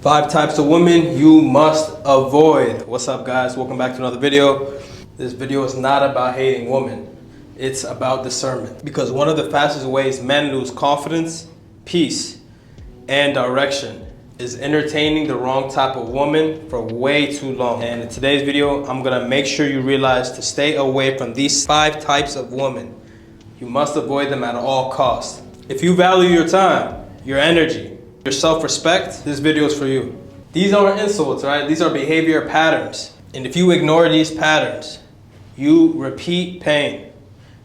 5 types of women you must avoid. What's up, guys? Welcome back to another video. This video is not about hating women. It's about discernment. Because one of the fastest ways men lose confidence, peace, and direction is entertaining the wrong type of woman for way too long. And in today's video, I'm gonna make sure you realize to stay away from these 5 types of women. You must avoid them at all costs. If you value your time, your energy, your self-respect, this video is for you. These aren't insults, right? These are behavior patterns. And if you ignore these patterns, you repeat pain.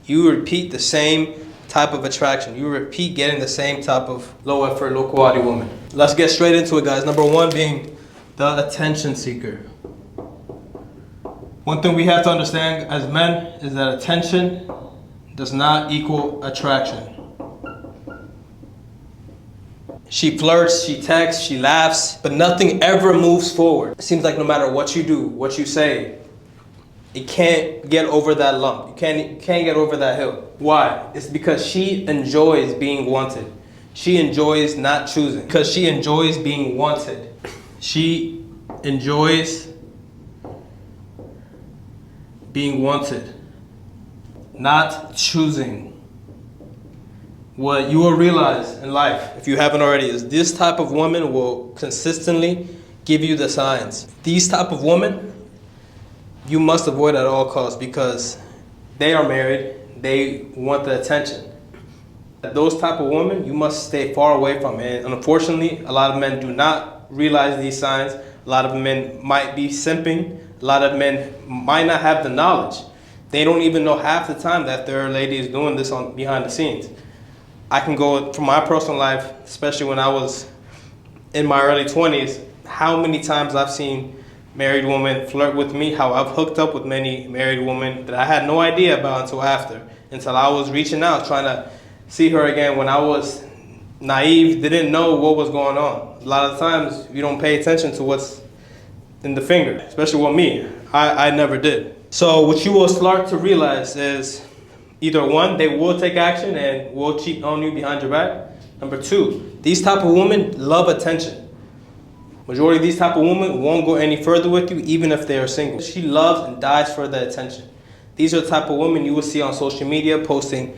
You repeat the same type of attraction. You repeat getting the same type of low effort, low quality woman. Let's get straight into it, guys. Number 1 being the attention seeker. One thing we have to understand as men is that attention does not equal attraction. She flirts, she texts, she laughs, but nothing ever moves forward. It seems like no matter what you do, what you say, it can't get over that lump. You can't get over that hill. Why? It's because she enjoys being wanted. She enjoys not choosing. Because she enjoys being wanted. She enjoys being wanted, not choosing. What you will realize in life, if you haven't already, is this type of woman will consistently give you the signs. These type of women, you must avoid at all costs because they are married, they want the attention. Those type of women, you must stay far away from. And unfortunately, a lot of men do not realize these signs. A lot of men might be simping. A lot of men might not have the knowledge. They don't even know half the time that their lady is doing this behind the scenes. I can go from my personal life, especially when I was in my early 20s, how many times I've seen married women flirt with me, how I've hooked up with many married women that I had no idea about until I was reaching out, trying to see her again when I was naive, didn't know what was going on. A lot of times you don't pay attention to what's in the finger, especially with me. I never did. So what you will start to realize is either 1, they will take action and will cheat on you behind your back. Number 2, these type of women love attention. Majority of these type of women won't go any further with you even if they are single. She loves and dies for the attention. These are the type of women you will see on social media posting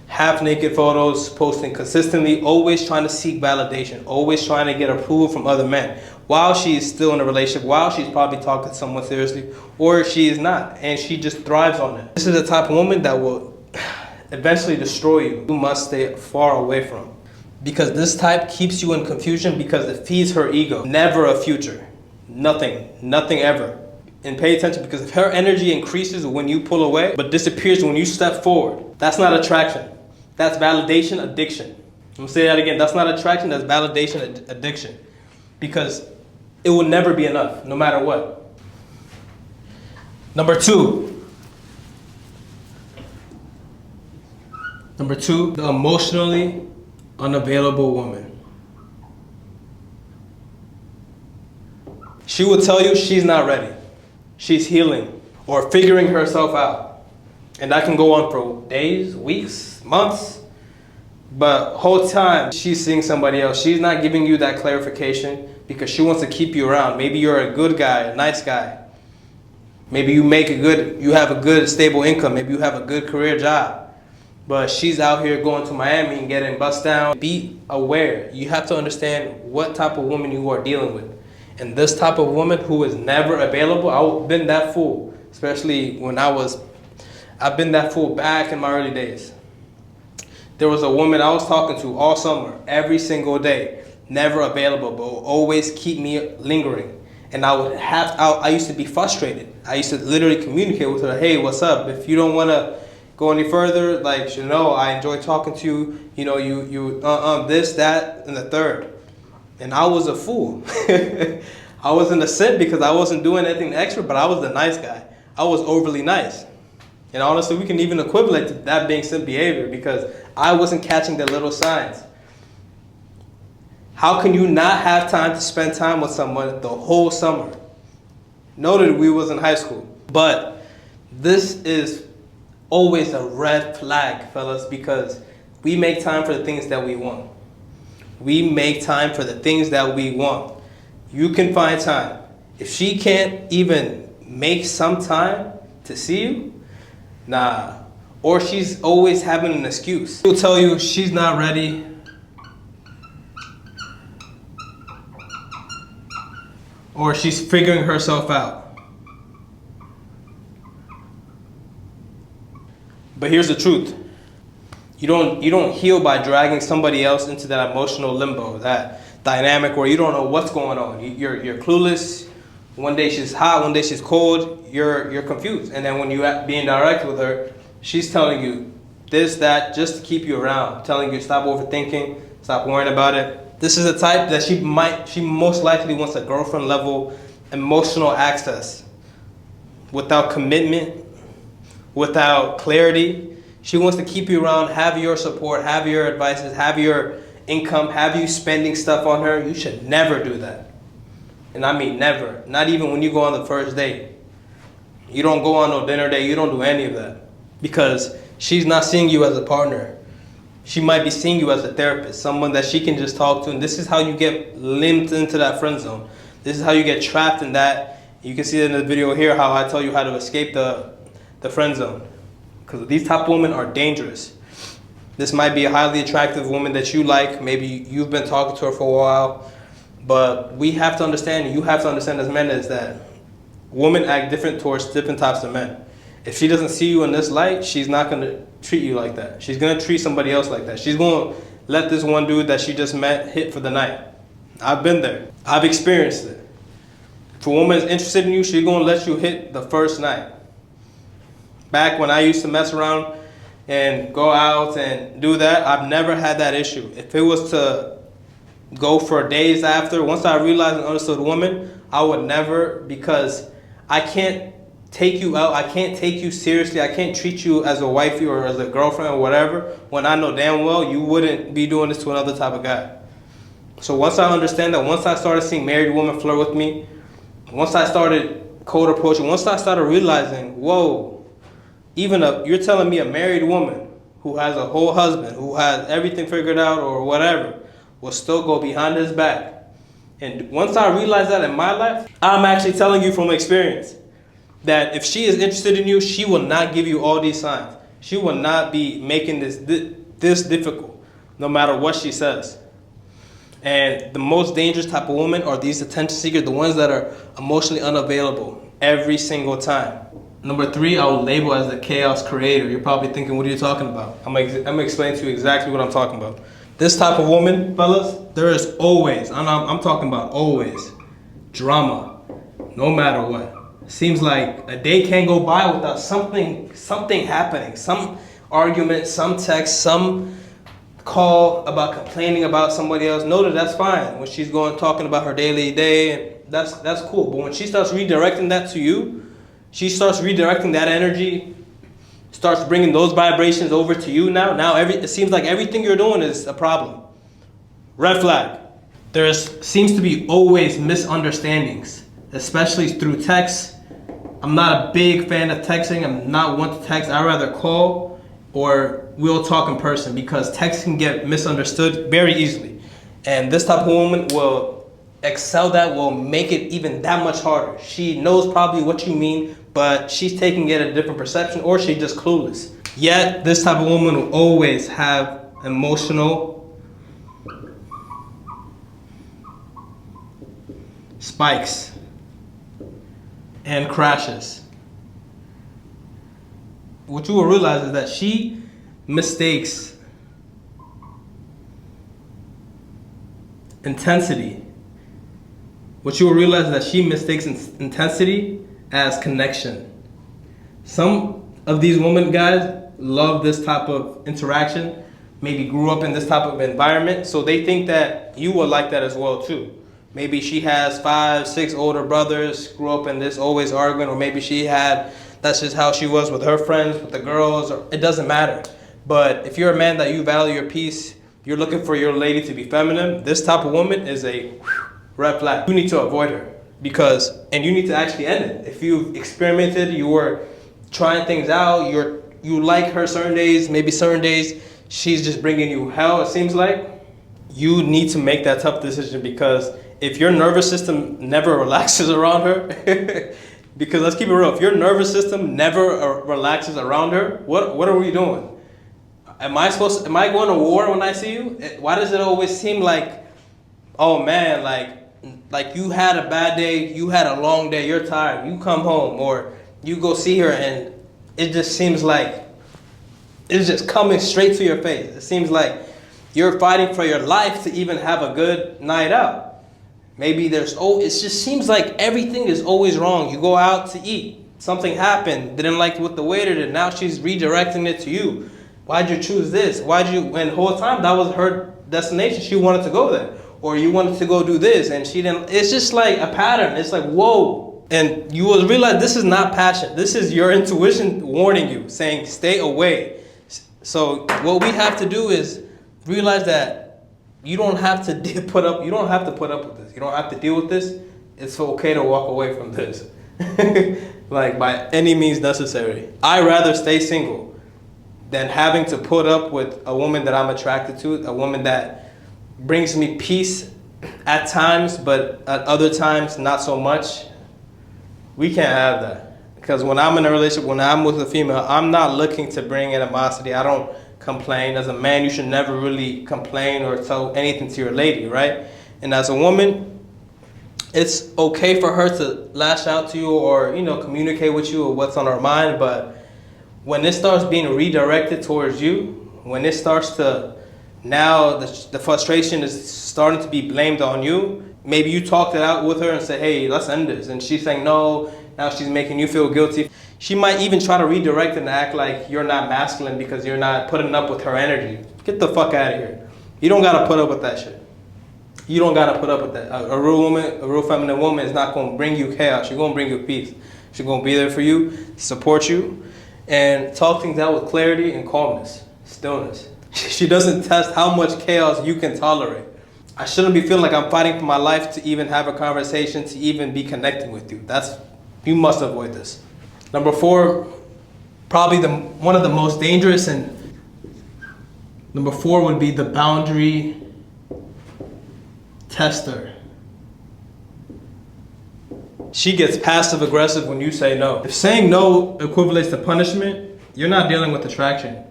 half-naked photos, posting consistently, always trying to seek validation, always trying to get approval from other men while she is still in a relationship, while she's probably talking to someone seriously, or she is not, and she just thrives on it. This is the type of woman that will eventually destroy you. You must stay far away from, because this type keeps you in confusion because it feeds her ego. Never a future. Nothing ever. And pay attention, because if her energy increases when you pull away but disappears when you step forward, that's not attraction. That's validation addiction. I'm gonna say that again. That's not attraction, that's validation addiction. Because it will never be enough, no matter what. Number 2, the emotionally unavailable woman. She will tell you she's not ready. She's healing or figuring herself out. And that can go on for days, weeks, months. But whole time she's seeing somebody else. She's not giving you that clarification because she wants to keep you around. Maybe you're a good guy, a nice guy. Maybe you have a good stable income. Maybe you have a good career job. But she's out here going to Miami and getting bust down. Be aware. You have to understand what type of woman you are dealing with. And this type of woman who is never available, I've been that fool. Especially when I've been that fool back in my early days. There was a woman I was talking to all summer, every single day. Never available, but would always keep me lingering. And I used to be frustrated. I used to literally communicate with her, hey, what's up? If you don't want to go any further, like, I enjoy talking to you, this, that, and the third. And I was a fool. I wasn't a simp because I wasn't doing anything extra, but I was the nice guy. I was overly nice. And honestly, we can even equivalent to that being simp behavior because I wasn't catching the little signs. How can you not have time to spend time with someone the whole summer? Noted we was in high school, but this is always a red flag, fellas, because we make time for the things that we want. We make time for the things that we want. You can find time. If she can't even make some time to see you, nah. Or she's always having an excuse. She'll tell you she's not ready. Or she's figuring herself out. But here's the truth. You don't heal by dragging somebody else into that emotional limbo, that dynamic where you don't know what's going on. You're clueless. One day she's hot, one day she's cold. You're confused. And then when you being direct with her, she's telling you this, that, just to keep you around, telling you stop overthinking, stop worrying about it. This is a type that she most likely wants a girlfriend level emotional access without commitment, without clarity. She wants to keep you around, have your support, have your advices, have your income, have you spending stuff on her. You should never do that. And I mean never. Not even when you go on the first date. You don't go on no dinner date. You don't do any of that. Because she's not seeing you as a partner. She might be seeing you as a therapist, someone that she can just talk to. And this is how you get limped into that friend zone. This is how you get trapped in that. You can see it in the video here how I tell you how to escape the friend zone. Because these type of women are dangerous. This might be a highly attractive woman that you like. Maybe you've been talking to her for a while. But we have to understand, you have to understand as men, is that women act different towards different types of men. If she doesn't see you in this light, she's not going to treat you like that. She's going to treat somebody else like that. She's going to let this one dude that she just met hit for the night. I've been there. I've experienced it. If a woman is interested in you, she's going to let you hit the first night. Back when I used to mess around and go out and do that, I've never had that issue. If it was to go for days after, once I realized and understood woman, I would never, because I can't take you out, I can't take you seriously, I can't treat you as a wifey or as a girlfriend or whatever, when I know damn well you wouldn't be doing this to another type of guy. So once I understand that, once I started seeing married women flirt with me, once I started cold approaching, once I started realizing, whoa, you're telling me a married woman who has a whole husband, who has everything figured out or whatever, will still go behind his back. And once I realized that in my life, I'm actually telling you from experience that if she is interested in you, she will not give you all these signs. She will not be making this difficult, no matter what she says. And the most dangerous type of women are these attention seekers, the ones that are emotionally unavailable every single time. Number 3, I will label as the chaos creator. You're probably thinking, what are you talking about? I'm gonna explain to you exactly what I'm talking about. This type of woman, fellas, there is always, I'm talking about always, drama, no matter what. Seems like a day can't go by without something happening, some argument, some text, some call about complaining about somebody else. Know that that's fine when she's talking about her daily day, and that's cool. But when she starts redirecting that to you, she starts redirecting that energy, starts bringing those vibrations over to you now it seems like everything you're doing is a problem. Red flag. There seems to be always misunderstandings, especially through text. I'm not a big fan of texting. I'm not one to text. I'd rather call or we'll talk in person, because text can get misunderstood very easily. And this type of woman will excel that, will make it even that much harder. She knows probably what you mean, but she's taking it a different perception, or she's just clueless. Yet, this type of woman will always have emotional spikes and crashes. What you will realize is that she mistakes intensity. What you will realize is that she mistakes intensity as connection. Some of these women, guys, love this type of interaction, maybe grew up in this type of environment, so they think that you will like that as well too. Maybe she has 5, 6 older brothers, grew up in this, always arguing, or maybe that's just how she was with her friends, with the girls, or it doesn't matter. But if you're a man that you value your peace, you're looking for your lady to be feminine, this type of woman is a red flag. You need to avoid her, and you need to actually end it. If you've experimented, you were trying things out, you like her certain days, maybe certain days she's just bringing you hell, it seems like, you need to make that tough decision, because if your nervous system never relaxes around her, because let's keep it real, if your nervous system never relaxes around her, what are we doing? Am I going to war when I see you? Why does it always seem like, oh man, like you had a bad day, you had a long day, you're tired, you come home, or you go see her, and it just seems like it's just coming straight to your face. It seems like you're fighting for your life to even have a good night out. Maybe it just seems like everything is always wrong. You go out to eat, something happened, didn't like what the waiter did, now she's redirecting it to you. Why'd you choose this? And the whole time that was her destination, she wanted to go there. Or you wanted to go do this and she didn't. It's just like a pattern. It's like, whoa. And you will realize this is not passion. This is your intuition warning you, saying stay away. So what we have to do is realize that you don't have to put up with this. You don't have to deal with this. It's okay to walk away from this. Like by any means necessary. I'd rather stay single than having to put up with a woman that I'm attracted to, a woman that brings me peace at times, but at other times not so much. We can't have that. Because when I'm in a relationship, when I'm with a female, I'm not looking to bring animosity. I don't complain. As a man, you should never really complain or tell anything to your lady, right? And as a woman, it's okay for her to lash out to you or, communicate with you or what's on her mind, but when it starts being redirected towards you, when it starts to, now the frustration is starting to be blamed on you, maybe you talked it out with her and said, hey, let's end this. And she's saying no, now she's making you feel guilty. She might even try to redirect and act like you're not masculine because you're not putting up with her energy. Get the fuck out of here. You don't gotta put up with that shit. You don't gotta put up with that. A real woman, a real feminine woman is not gonna bring you chaos. She's gonna bring you peace. She's gonna be there for you, support you, and talk things out with clarity and calmness, stillness. She doesn't test how much chaos you can tolerate. I shouldn't be feeling like I'm fighting for my life to even have a conversation, to even be connecting with you. You must avoid this. Number 4, probably one of the most dangerous, and number 4 would be the boundary tester. She gets passive aggressive when you say no. If saying no equivalates to punishment, you're not dealing with attraction.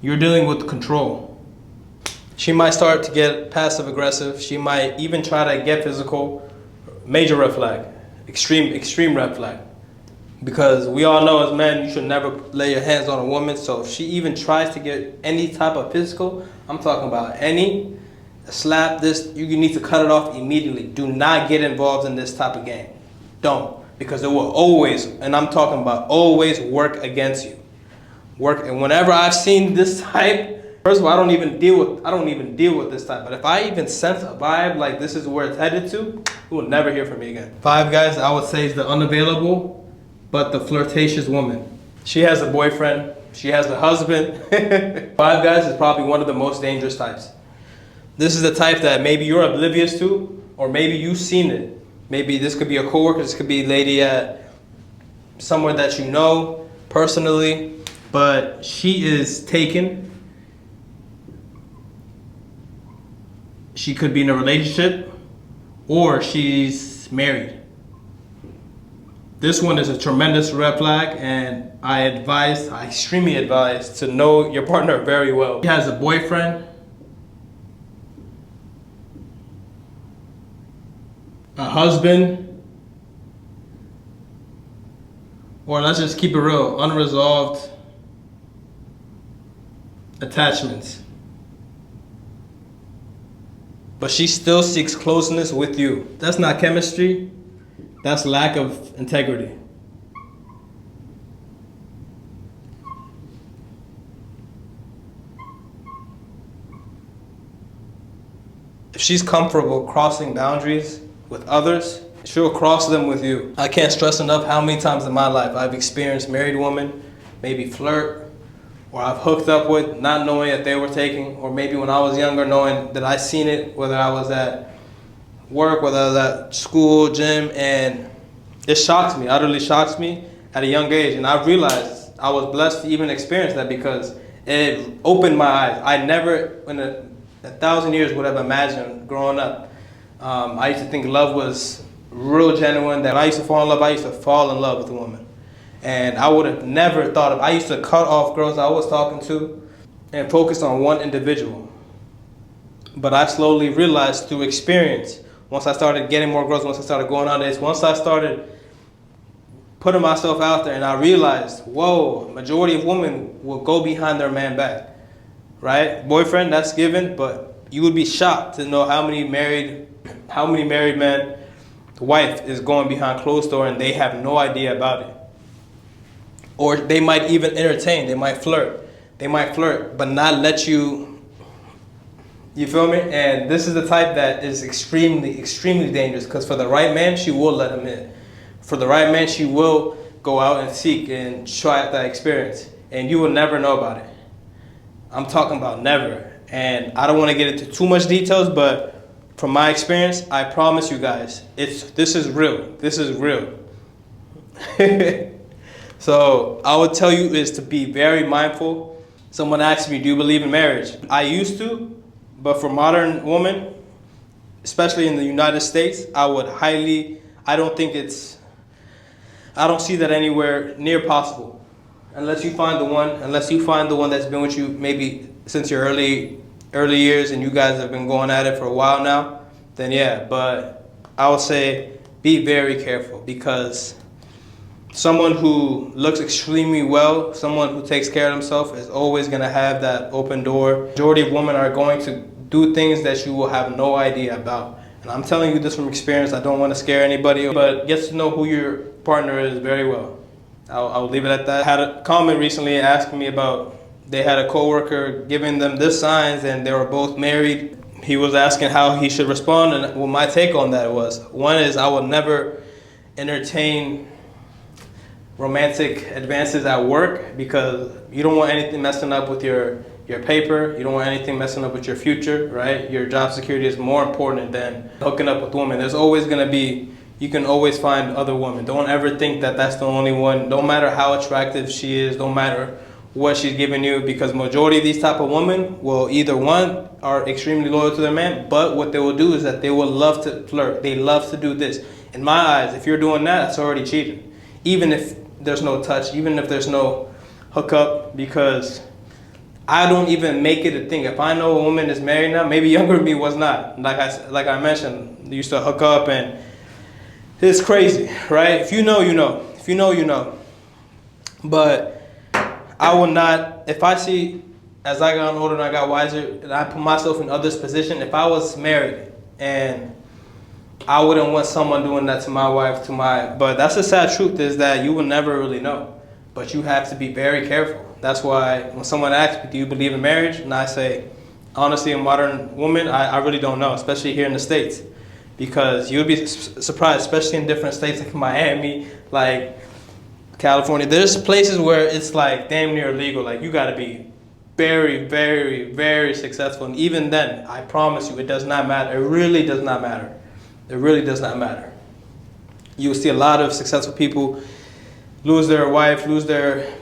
You're dealing with control. She might start to get passive aggressive. She might even try to get physical. Major red flag. Extreme red flag. Because we all know as men, you should never lay your hands on a woman. So if she even tries to get any type of physical, I'm talking about any slap, this, you need to cut it off immediately. Do not get involved in this type of game. Don't. Because it will always, and I'm talking about always, work against you. And whenever I've seen this type, first of all, I don't even deal with this type. But if I even sense a vibe like this is where it's headed to, you will never hear from me again. 5 guys, I would say, is the unavailable, but the flirtatious woman. She has a boyfriend. She has a husband. 5 guys is probably one of the most dangerous types. This is the type that maybe you're oblivious to, or maybe you've seen it. Maybe this could be a coworker, this could be a lady at somewhere that you know personally, but she is taken. She could be in a relationship, or she's married. This one is a tremendous red flag, and I extremely advise to know your partner very well. She has a boyfriend, a husband, or let's just keep it real, unresolved attachments. But she still seeks closeness with you. That's not chemistry, that's lack of integrity. If she's comfortable crossing boundaries with others, she'll cross them with you. I can't stress enough how many times in my life I've experienced married women maybe flirt, or I've hooked up with not knowing that they were taking, or maybe when I was younger knowing that I seen it, whether I was at work, whether I was at school, gym, and it shocks me, utterly shocks me at a young age. And I realized I was blessed to even experience that because it opened my eyes. I never in a thousand years would have imagined growing up I used to think love was real genuine, that when I used to fall in love, I used to fall in love with a woman. And I would have never thought of, I used to cut off girls I was talking to and focus on one individual. But I slowly realized through experience, once I started getting more girls, once I started going on this, once I started putting myself out there, and I realized, whoa, majority of women will go behind their man back, right? Boyfriend, that's given, but you would be shocked to know how many married men, the wife is going behind closed door and they have no idea about it. Or they might even entertain, they might flirt, but not let you feel me? And this is the type that is extremely, extremely dangerous, because for the right man, she will let him in. For the right man, she will go out and seek and try out that experience. And you will never know about it. I'm talking about never. And I don't want to get into too much details, but from my experience, I promise you guys, this is real. This is real. So I would tell you is to be very mindful. Someone asked me, do you believe in marriage? I used to, but for modern women, especially in the United States, I don't see that anywhere near possible. Unless you find the one that's been with you maybe since your early years and you guys have been going at it for a while now, then yeah. But I would say be very careful, because someone who looks extremely well, someone who takes care of themselves is always going to have that open door. Majority of women are going to do things that you will have no idea about. And I'm telling you this from experience. I don't want to scare anybody, but get to know who your partner is very well. I'll leave it at that. I had a comment recently asking me about, they had a coworker giving them this signs and they were both married. He was asking how he should respond, and what my take on that was, one is I will never entertain romantic advances at work, because you don't want anything messing up with your paper. You don't want anything messing up with your future, right? Your job security is more important than hooking up with women. There's always going to be, you can always find other women. Don't ever think that that's the only one. Don't matter how attractive she is, don't matter what she's giving you, because majority of these type of women will either, one, are extremely loyal to their man, but what they will do is that they will love to flirt. They love to do this. In my eyes, if you're doing that, it's already cheating. Even if there's no touch, even if there's no hookup, because I don't even make it a thing. If I know a woman is married now, maybe younger than me was not. Like I mentioned, they used to hook up, and it's crazy, right? If you know, you know. If you know, you know. But I will not, if I see, as I got older and I got wiser, and I put myself in others' position, if I was married and I wouldn't want someone doing that to my wife, but that's the sad truth, is that you will never really know. But you have to be very careful. That's why when someone asks me, do you believe in marriage? And I say, honestly, a modern woman, I really don't know, especially here in the States. Because you'll be surprised, especially in different states like Miami, like California. There's places where it's like damn near illegal. Like you gotta be very, very, very successful. And even then, I promise you, it does not matter. It really does not matter. It really does not matter. You'll see a lot of successful people lose their wife,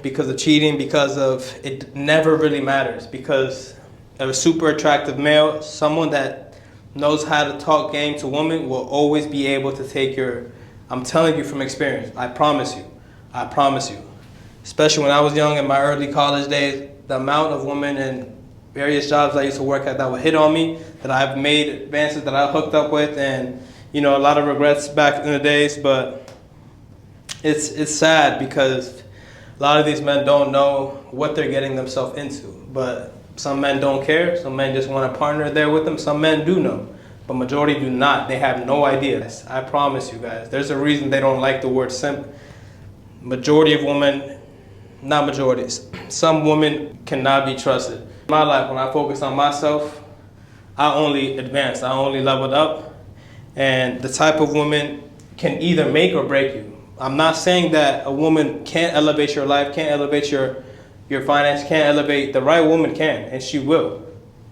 because of cheating, because of, it never really matters, because a super attractive male, someone that knows how to talk game to women, will always be able to take I'm telling you from experience, I promise you. Especially when I was young in my early college days, the amount of women in various jobs I used to work at that would hit on me, that I've made advances, that I hooked up with, and a lot of regrets back in the days, but it's sad because a lot of these men don't know what they're getting themselves into. But some men don't care. Some men just want a partner there with them. Some men do know, but majority do not. They have no idea. I promise you guys. There's a reason they don't like the word simp. Majority of women, not majorities, some women cannot be trusted. In my life, when I focus on myself, I only advanced. I only leveled up. And the type of woman can either make or break you. I'm not saying that a woman can't elevate your life, can't elevate your finance, can't elevate. The right woman can, and she will.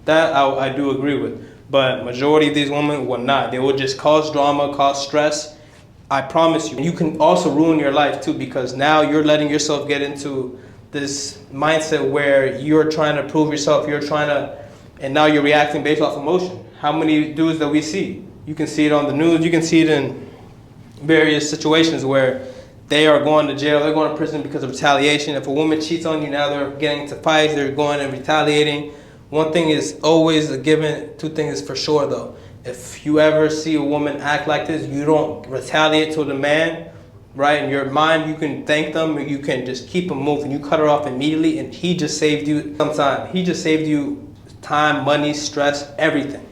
That I do agree with. But majority of these women will not. They will just cause drama, cause stress. I promise you. You can also ruin your life too, because now you're letting yourself get into this mindset where you're trying to prove yourself, and now you're reacting based off emotion. How many dudes that we see? You can see it on the news. You can see it in various situations where they are going to jail, they're going to prison because of retaliation. If a woman cheats on you, now they're getting into fights, they're going and retaliating. One thing is always a given, two things for sure though. If you ever see a woman act like this, you don't retaliate to the man, right? In your mind, you can thank them, you can just keep them moving. You cut her off immediately and he just saved you some time. He just saved you time, money, stress, everything.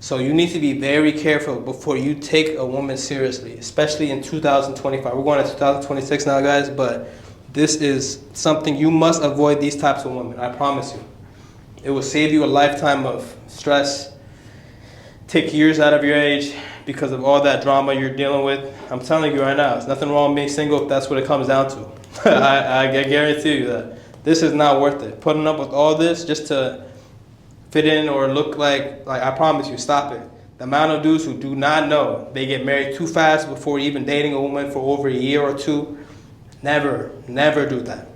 So you need to be very careful before you take a woman seriously, especially in 2025. We're going to 2026 now, guys, but this is something you must avoid, these types of women, I promise you. It will save you a lifetime of stress, take years out of your age because of all that drama you're dealing with. I'm telling you right now, there's nothing wrong with being single if that's what it comes down to. I guarantee you that this is not worth it. Putting up with all this just to fit in or look like I promise you, stop it. The amount of dudes who do not know, they get married too fast before even dating a woman for over a year or two. Never do that.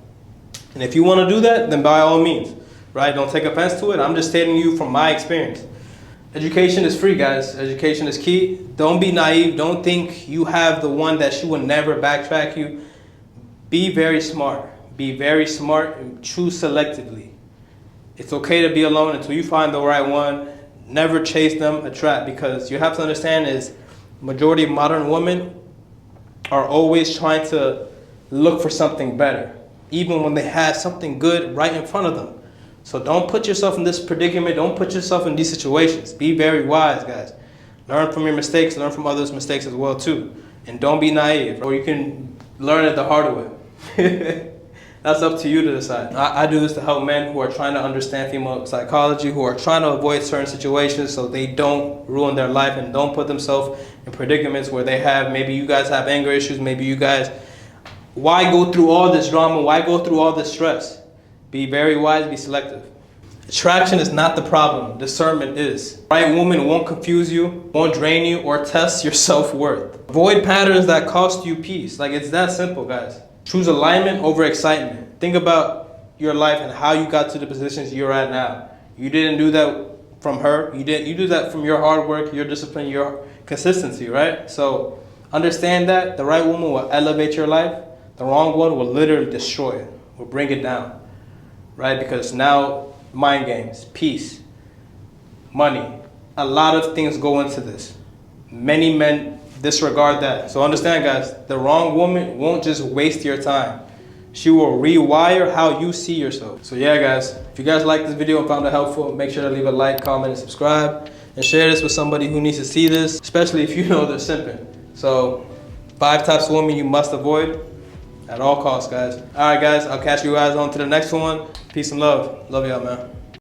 And if you want to do that, then by all means, right? Don't take offense to it. I'm just stating to you from my experience. Education is free, guys. Education is key. Don't be naive. Don't think you have the one that she will never backtrack you. Be very smart. Be very smart and choose selectively. It's okay to be alone until you find the right one. Never chase them, attract, because you have to understand is majority of modern women are always trying to look for something better, even when they have something good right in front of them. So don't put yourself in this predicament. Don't put yourself in these situations. Be very wise, guys. Learn from your mistakes. Learn from others' mistakes as well, too. And don't be naive, or you can learn it the hard way. That's up to you to decide. I do this to help men who are trying to understand female psychology, who are trying to avoid certain situations so they don't ruin their life and don't put themselves in predicaments where they have, maybe you guys have anger issues, maybe you guys, why go through all this drama? Why go through all this stress? Be very wise, be selective. Attraction is not the problem, discernment is. The right woman won't confuse you, won't drain you, or test your self-worth. Avoid patterns that cost you peace. Like, it's that simple, guys. Choose alignment over excitement. Think about your life and how you got to the positions you're at now. You didn't do that from her. You do that from your hard work, your discipline, your consistency, right? So understand that the right woman will elevate your life. The wrong one will literally destroy it, will bring it down, right? Because now mind games, peace, money, a lot of things go into this. Many men disregard that. So understand, guys, the wrong woman won't just waste your time. She will rewire how you see yourself. So yeah, guys, if you guys liked this video and found it helpful, make sure to leave a like, comment, and subscribe. And share this with somebody who needs to see this, especially if you know they're simping. So 5 types of women you must avoid at all costs, guys. All right, guys, I'll catch you guys on to the next one. Peace and love. Love y'all, man.